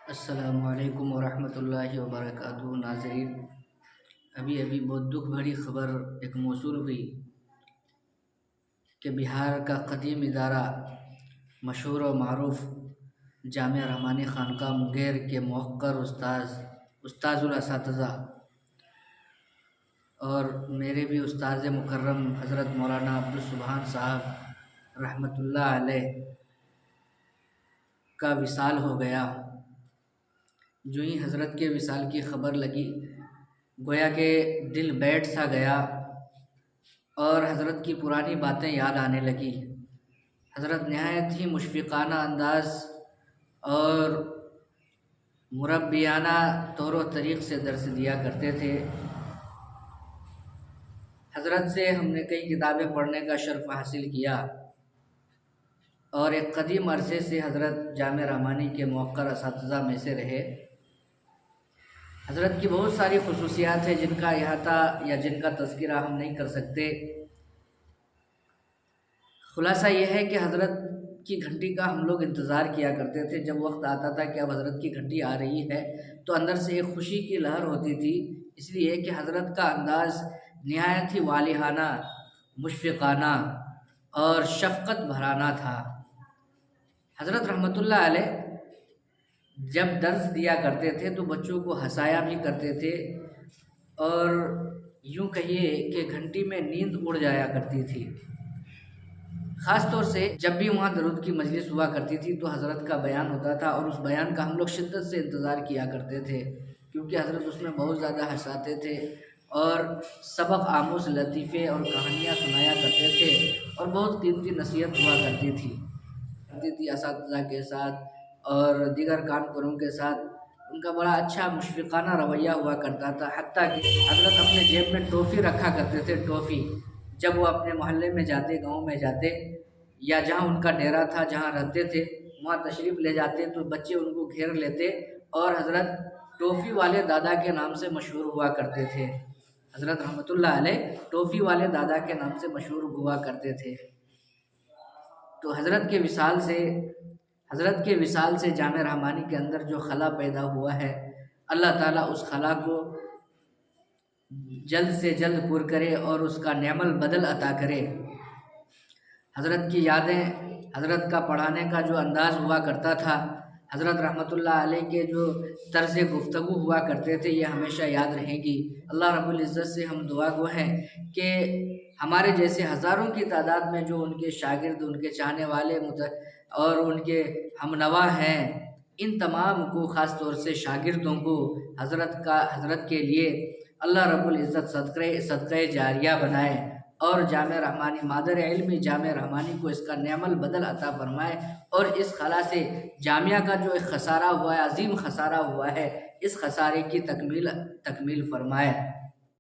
السلام علیکم ورحمۃ اللہ وبرکاتہ ناظرین، ابھی بہت دکھ بھری خبر ایک موصول ہوئی کہ بہار کا قدیم ادارہ مشہور و معروف جامعہ رحمانی خانقاہ مونگیر کے موقر استاذ الاساتذہ اور میرے بھی استاذ مکرم حضرت مولانا عبدالسبحان صاحب رحمۃ اللہ علیہ کا وصال ہو گیا۔ جو ہی حضرت کے وصال کی خبر لگی، گویا کہ دل بیٹھ سا گیا اور حضرت کی پرانی باتیں یاد آنے لگی۔ حضرت نہایت ہی مشفقانہ انداز اور مربیانہ طور و طریق سے درس دیا کرتے تھے۔ حضرت سے ہم نے کئی کتابیں پڑھنے کا شرف حاصل کیا اور ایک قدیم عرصے سے حضرت جامعہ رحمانی کے موقر اساتذہ میں سے رہے۔ حضرت کی بہت ساری خصوصیات ہیں جن کا احاطہ یا جن کا تذکرہ ہم نہیں کر سکتے۔ خلاصہ یہ ہے کہ حضرت کی گھنٹی کا ہم لوگ انتظار کیا کرتے تھے۔ جب وقت آتا تھا کہ اب حضرت کی گھنٹی آ رہی ہے تو اندر سے ایک خوشی کی لہر ہوتی تھی، اس لیے کہ حضرت کا انداز نہایت ہی والہانہ، مشفقانہ اور شفقت بھرانا تھا۔ حضرت رحمۃ اللہ علیہ جب درس دیا کرتے تھے تو بچوں کو ہنسایا بھی کرتے تھے اور یوں کہیے کہ گھنٹی میں نیند اڑ جایا کرتی تھی۔ خاص طور سے جب بھی وہاں درود کی مجلس ہوا کرتی تھی تو حضرت کا بیان ہوتا تھا اور اس بیان کا ہم لوگ شدت سے انتظار کیا کرتے تھے، کیونکہ حضرت اس میں بہت زیادہ ہنساتے تھے اور سبق آموز لطیفے اور کہانیاں سنایا کرتے تھے اور بہت قیمتی نصیحت ہوا کرتی تھی اساتذہ کے ساتھ اور دیگر کانکوروں کے ساتھ۔ ان کا بڑا اچھا مشفقانہ رویہ ہوا کرتا تھا، حتیٰ کہ حضرت اپنے جیب میں ٹوفی رکھا کرتے تھے۔ ٹوفی جب وہ اپنے محلے میں جاتے، گاؤں میں جاتے یا جہاں ان کا ڈیرا تھا، جہاں رہتے تھے، وہاں تشریف لے جاتے تو بچے ان کو گھیر لیتے اور حضرت ٹوفی والے دادا کے نام سے مشہور ہوا کرتے تھے۔ حضرت رحمۃ اللہ علیہ ٹوفی والے دادا کے نام سے مشہور ہوا کرتے تھے۔ تو حضرت کے وصال سے جامعہ رحمانی کے اندر جو خلا پیدا ہوا ہے، اللہ تعالیٰ اس خلا کو جلد سے جلد پر کرے اور اس کا نعم البدل عطا کرے۔ حضرت کی یادیں، حضرت کا پڑھانے کا جو انداز ہوا کرتا تھا، حضرت رحمۃ اللہ علیہ کے جو طرز گفتگو ہوا کرتے تھے، یہ ہمیشہ یاد رہیں گی۔ اللہ رب العزت سے ہم دعا گو ہیں کہ ہمارے جیسے ہزاروں کی تعداد میں جو ان کے شاگرد، ان کے چاہنے والے اور ان کے ہمنوا ہیں، ان تمام کو، خاص طور سے شاگردوں کو حضرت کے لیے اللہ رب العزت صدقہ جاریہ بنائے اور جامعہ رحمانی، مادر علمی جامعہ رحمانی کو اس کا نعم البدل عطا فرمائے اور اس خلا سے جامعہ کا جو ایک خسارہ ہوا ہے، عظیم خسارہ ہوا ہے، اس خسارے کی تکمیل فرمائے۔